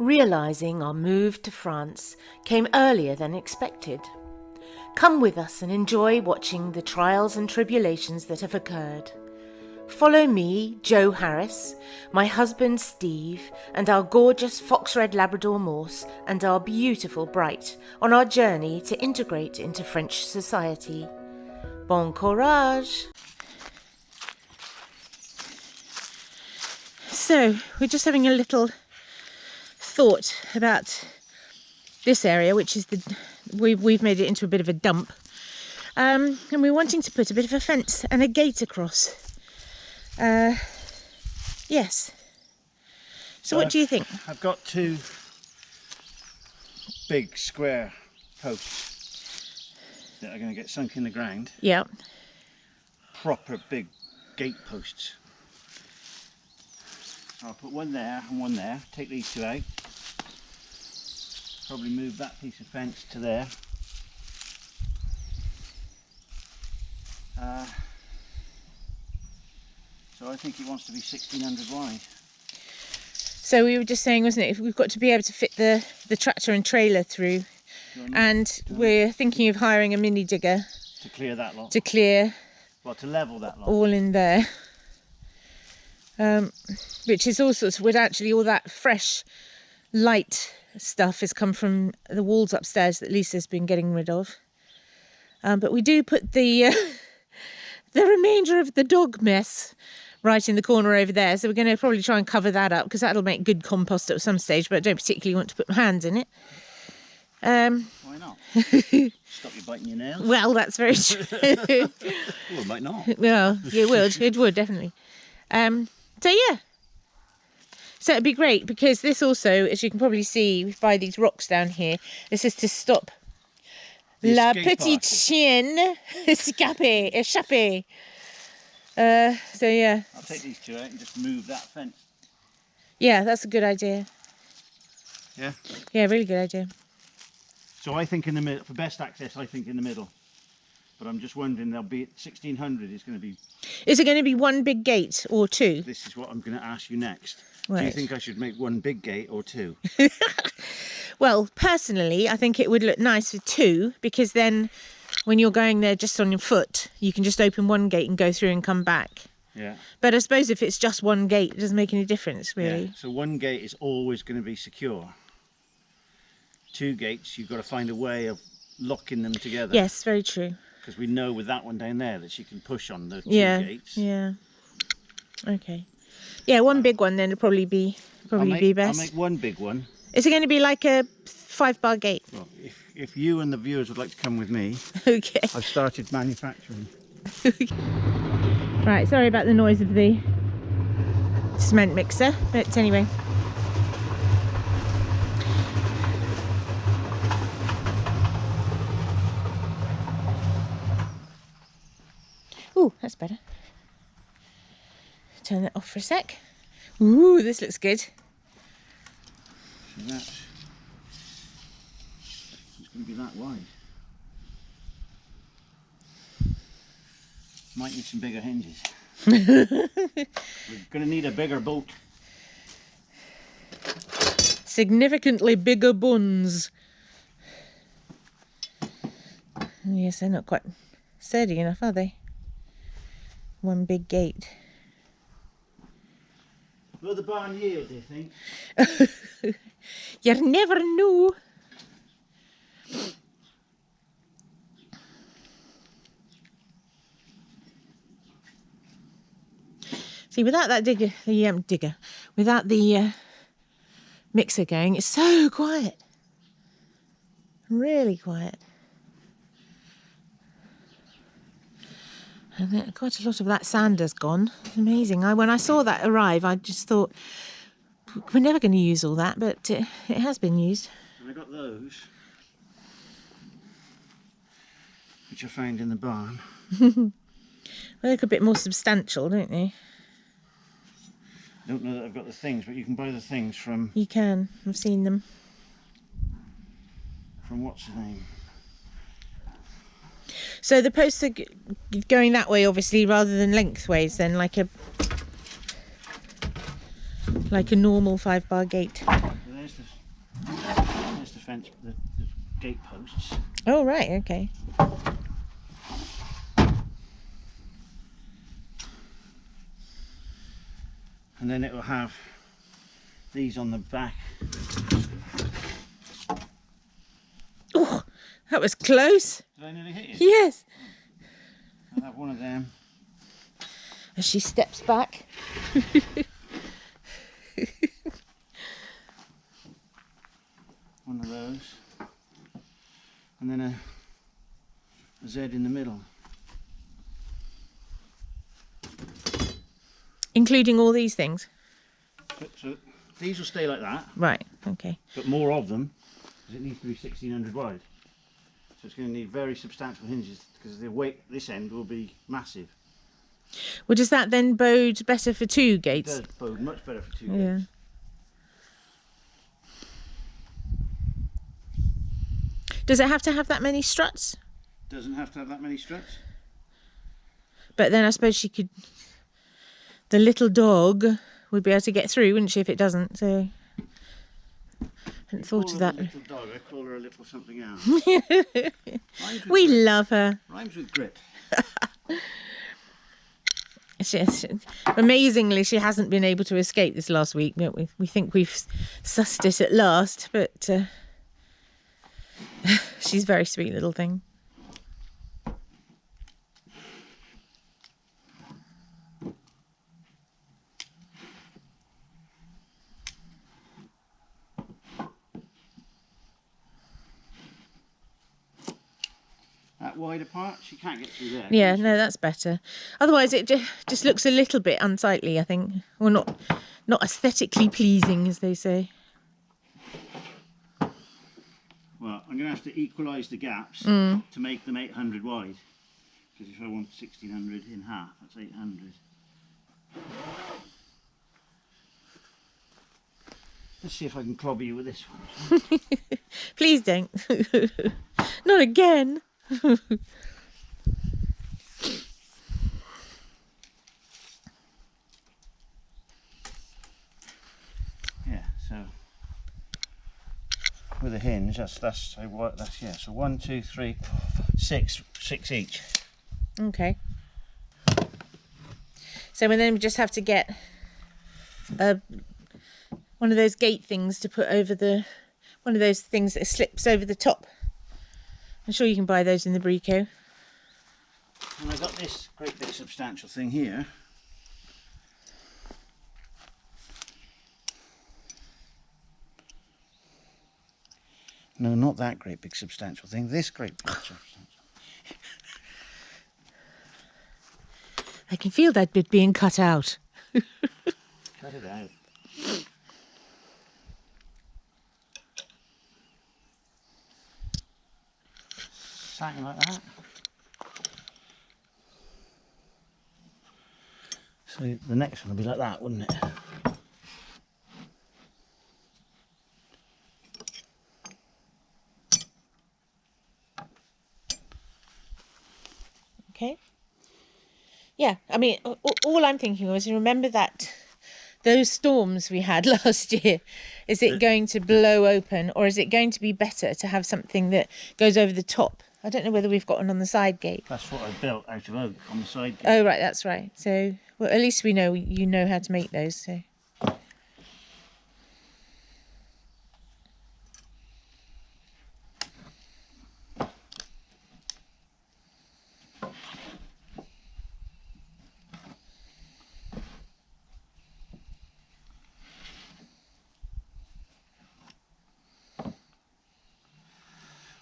Realising our move to France came earlier than expected. Come with us and enjoy watching the trials and tribulations that have occurred. Follow me, Jo Harris, my husband Steve, and our gorgeous fox red Labrador Morse, and our beautiful Bright on our journey to integrate into French society. Bon courage! So, we're just having a little thought about this area, which is we've made it into a bit of a dump, and we're wanting to put a bit of a fence and a gate across. Yes. So what do you think? I've got two big square posts that are going to get sunk in the ground. Yeah. Proper big gate posts. I'll put one there and one there. Take these two out. Probably move that piece of fence to there. So I think it wants to be 1600 wide. So we were just saying, wasn't it, if we've got to be able to fit the tractor and trailer through, and we're thinking of hiring a mini digger to clear that lot. To clear, well, to level that lot. All in there. Which is all sorts. Would actually all that fresh, light stuff has come from the walls upstairs that Lisa's been getting rid of. But we do put the the remainder of the dog mess right in the corner over there, so we're going to probably try and cover that up because that'll make good compost at some stage, but I don't particularly want to put my hands in it. Why not? Stop you biting your nails. Well, that's very true. Well, it might not. Well, it would definitely. So yeah, so it'd be great because this also, as you can probably see by these rocks down here, this is to stop la petite chienne échappée. So yeah. I'll take these two out and just move that fence. Yeah, that's a good idea. Yeah? Yeah, really good idea. So I think in the middle, for best access, I think in the middle. But I'm just wondering, there'll be 1600 is going to be... Is it going to be one big gate or two? This is what I'm going to ask you next. Right. Do you think I should make one big gate or two? Well, personally, I think it would look nice with two, because then when you're going there just on your foot, you can just open one gate and go through and come back. Yeah. But I suppose if it's just one gate, it doesn't make any difference, really. Yeah. So one gate is always going to be secure. Two gates, you've got to find a way of locking them together. Yes, very true. Because we know with that one down there that she can push on the two gates. Yeah. Okay. Yeah, one big one then would probably be best. I'll make one big one. Is it going to be like a 5-bar gate? Well, if you and the viewers would like to come with me, okay. I've started manufacturing. Right, sorry about the noise of the cement mixer, but anyway. Ooh, that's better. Turn that off for a sec. Ooh, this looks good. So that's it's going to be that wide. Might need some bigger hinges. We're going to need a bigger boat. Significantly bigger buns. Yes, they're not quite sturdy enough, are they? One big gate. Will the barn yield, do you think? You never know. See, without that digger, without the mixer going, it's so quiet. Really quiet. And then quite a lot of that sand has gone. It's amazing. When I saw that arrive, I just thought, we're never going to use all that, but it has been used. And I got those, which I found in the barn. They look a bit more substantial, don't they? I don't know that I've got the things, but you can buy the things from... You can. I've seen them. From what's his name? So the posts are going that way, obviously, rather than lengthways, then, like a normal 5-bar gate. So there's there's the fence, the gate posts. Oh, right, okay. And then it will have these on the back. Oh, that was close. Did I nearly hit you? Yes. I'll have one of them. As she steps back. One of those. And then a Z in the middle. Including all these things? So these will stay like that. Right, okay. But more of them, because it needs to be 1600 wide. So it's going to need very substantial hinges, because the weight this end will be massive. Well, does that then bode better for 2 gates? It does bode much better for 2 Yeah. gates. Does it have to have that many struts? Doesn't have to have that many struts. But then I suppose she could... The little dog would be able to get through, wouldn't she, if it doesn't? So... I hadn't thought of that. Little dog, I call her a little something else. We love her. Rhymes with grit. Amazingly, she hasn't been able to escape this last week. We think we've sussed it at last, but she's a very sweet little thing. That wide apart, she can't get through there. Yeah, no, that's better. Otherwise, it just looks a little bit unsightly, I think. Or not aesthetically pleasing, as they say. Well, I'm going to have to equalise the gaps to make them 800 wide. Because if I want 1600 in half, that's 800. Let's see if I can clobber you with this one. Please don't. Not again. Yeah, so with a hinge, that's yeah. So 1, 2, 3, 4, 5, 6 each. Okay. So then we just have to get one of those gate things to put over one of those things that slips over the top. I'm sure you can buy those in the Brico. And I've got this great big substantial thing here. No, not that great big substantial thing. This great big substantial. I can feel that bit being cut out. Cut it out. Something like that. So the next one will be like that, wouldn't it? Okay. Yeah, I mean, all I'm thinking was, remember that those storms we had last year, is it going to blow open, or is it going to be better to have something that goes over the top? I don't know whether we've got one on the side gate. That's what I built out of oak on the side gate. Oh, right, that's right. So, well, at least we know you know how to make those. So.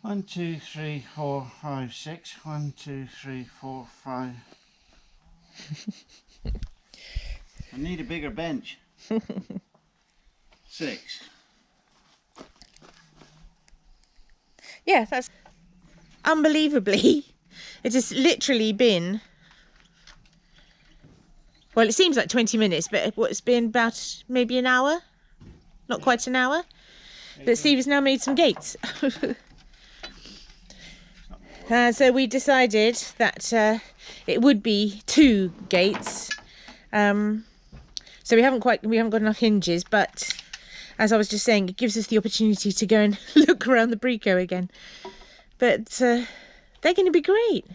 One, 2, 3, 4, 5, 6. 1, 2, 3, 4, 5. I need a bigger bench. 6. Yeah, that's unbelievably. It has literally been. Well, it seems like 20 minutes, but it's been about maybe an hour. Not quite an hour. But Steve has now made some gates. So we decided that it would be 2 gates. So we haven't got enough hinges, but as I was just saying, it gives us the opportunity to go and look around the Brico again. But they're going to be great.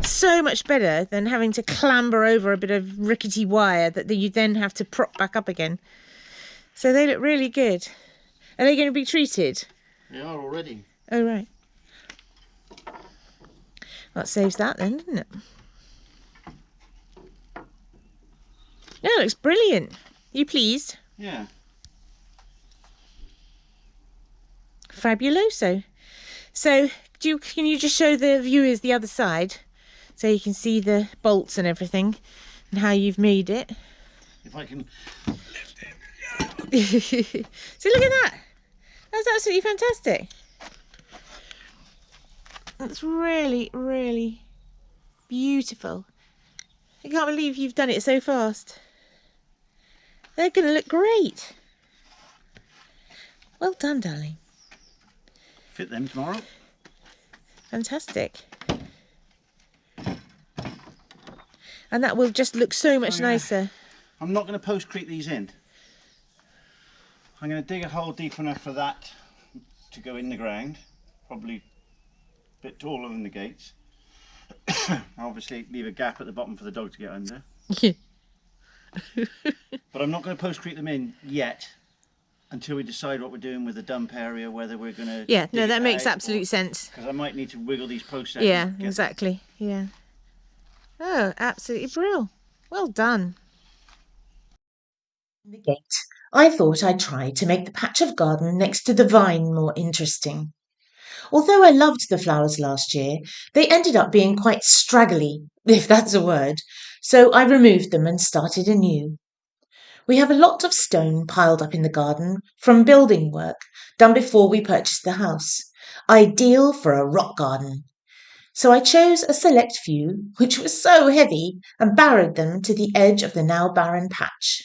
So much better than having to clamber over a bit of rickety wire that you then have to prop back up again. So they look really good. Are they going to be treated? They are already. Oh, right. That saves that then, doesn't it? Yeah, it looks brilliant. You pleased? Yeah. Fabuloso. So, can you just show the viewers the other side so you can see the bolts and everything and how you've made it? If I can. So look at that. That's absolutely fantastic. That's really, really beautiful. I can't believe you've done it so fast. They're going to look great. Well done, darling. Fit them tomorrow. Fantastic. And that will just look so much nicer. I'm not going to postcrete these in. I'm going to dig a hole deep enough for that to go in the ground. Probably a bit taller than the gates. Obviously leave a gap at the bottom for the dog to get under. Yeah. But I'm not going to postcrete them in yet until we decide what we're doing with the dump area, whether we're going to... Yeah, no, that makes absolute sense. Because I might need to wiggle these posts out. Yeah, exactly. Yeah. Oh, absolutely brilliant. Well done. The gate. I thought I'd try to make the patch of garden next to the vine more interesting. Although I loved the flowers last year, they ended up being quite straggly, if that's a word, so I removed them and started anew. We have a lot of stone piled up in the garden from building work done before we purchased the house, ideal for a rock garden. So I chose a select few, which were so heavy, and barrowed them to the edge of the now barren patch.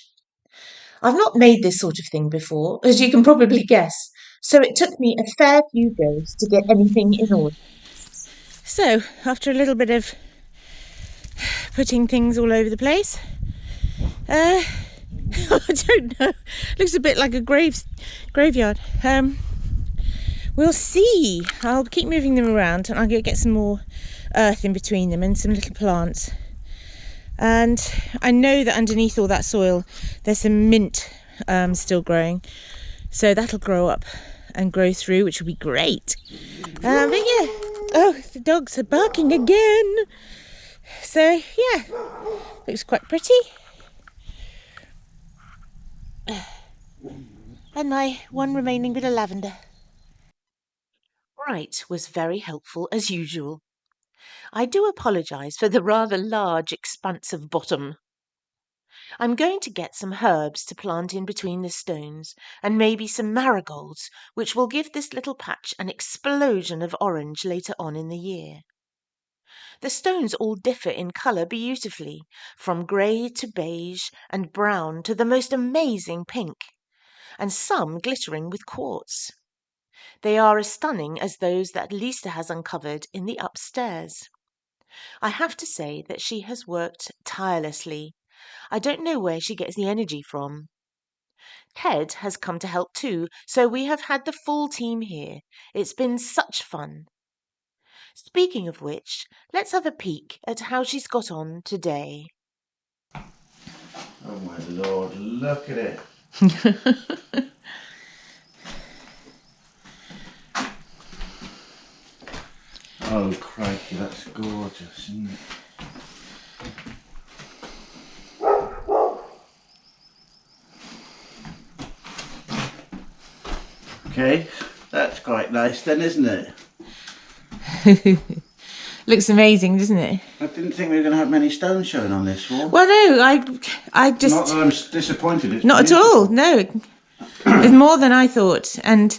I've not made this sort of thing before, as you can probably guess, so it took me a fair few goes to get anything in order. So, after a little bit of putting things all over the place, I don't know, looks a bit like a graveyard. We'll see. I'll keep moving them around and I'll get some more earth in between them and some little plants. And I know that underneath all that soil there's some mint still growing, so that'll grow up and grow through, which will be great. But yeah, oh, the dogs are barking again. So yeah, looks quite pretty. And my one remaining bit of lavender. Bright was very helpful as usual. I do apologise for the rather large expanse of bottom. I'm going to get some herbs to plant in between the stones, and maybe some marigolds, which will give this little patch an explosion of orange later on in the year. The stones all differ in colour beautifully, from grey to beige and brown to the most amazing pink, and some glittering with quartz. They are as stunning as those that Lesa has uncovered in the upstairs. I have to say that she has worked tirelessly. I don't know where she gets the energy from. Ted has come to help too, so we have had the full team here. It's been such fun. Speaking of which, let's have a peek at how she's got on today. Oh my lord, look at it. Oh crikey, that's gorgeous, isn't it? Okay, that's quite nice then, isn't it? Looks amazing, doesn't it? I didn't think we were going to have many stones showing on this wall. Well, no, I just... Not that I'm disappointed. It's not beautiful. at all, no. It's more than I thought. And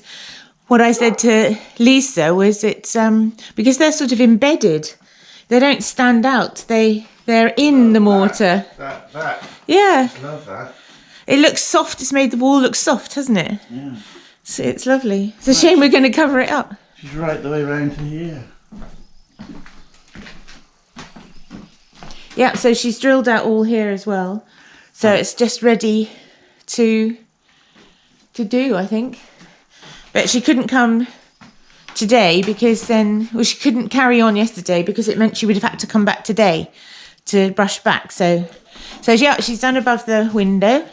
what I said to Lesa was it's because they're sort of embedded. They don't stand out. They're in the mortar. That. Yeah. I love that. It looks soft. It's made the wall look soft, hasn't it? Yeah. So it's lovely. It's a shame we're going to cover it up. She's right the way round to here. Yeah, so she's drilled out all here as well. So it's just ready to to do, I think. But she couldn't come today because then, well, she couldn't carry on yesterday because it meant she would have had to come back today to brush back. So yeah, she's done above the window.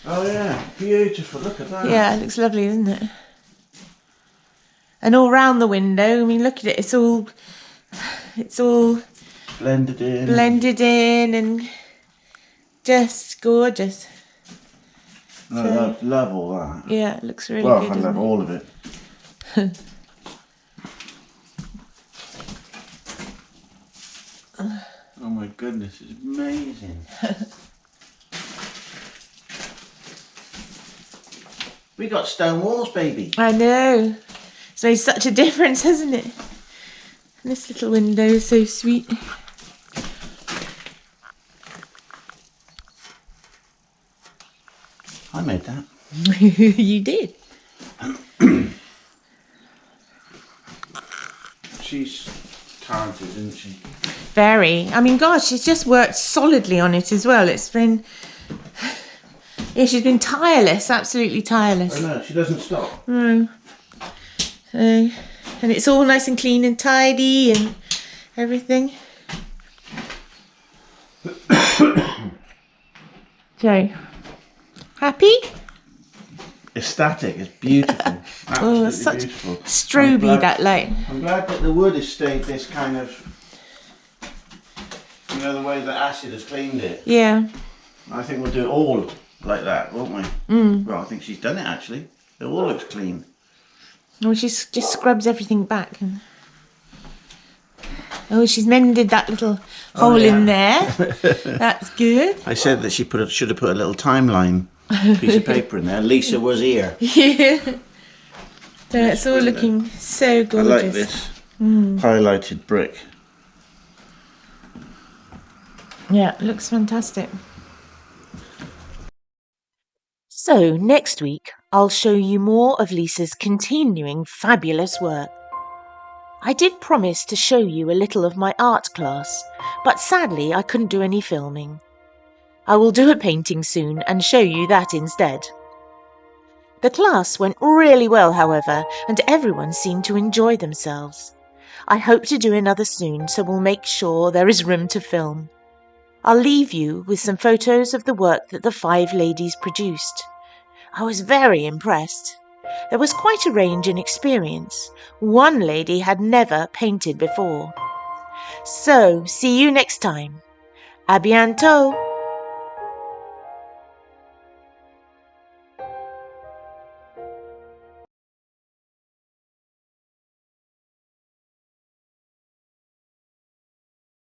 Oh yeah, beautiful. Look at that. Yeah, it looks lovely, doesn't it? And all round the window, I mean, look at it. It's all Blended in and just gorgeous. I love all that. Yeah, it looks really Well, good. I love all of it. Oh my goodness, it's amazing. We got stone walls, baby. I know. It's made such a difference, hasn't it? And this little window is so sweet. I made that. You did. She's talented, isn't she? Very. I mean, gosh, she's just worked solidly on it as well. It's been... Yeah, she's been tireless, absolutely tireless. I know, she doesn't stop. Mm. And it's all nice and clean and tidy and everything. So, happy? Ecstatic, it's beautiful. Absolutely It's such beautiful. stroby, that light. I'm glad that the wood has stayed this kind of, you know, the way the acid has cleaned it. Yeah. I think we'll do it all like that, won't we? Mm. Well, I think she's done it actually. It all looks clean. Well, she just scrubs everything back. Oh, she's mended that little hole in there. That's good. I said that she should have put a little timeline piece of paper in there. Lesa was here. Yeah. So it's all looking so gorgeous. I like this highlighted brick. Yeah, it looks fantastic. So next week, I'll show you more of Lesa's continuing fabulous work. I did promise to show you a little of my art class, but sadly I couldn't do any filming. I will do a painting soon and show you that instead. The class went really well, however, and everyone seemed to enjoy themselves. I hope to do another soon, so we'll make sure there is room to film. I'll leave you with some photos of the work that the 5 ladies produced. I was very impressed. There was quite a range in experience. One lady had never painted before. So, see you next time. À bientôt!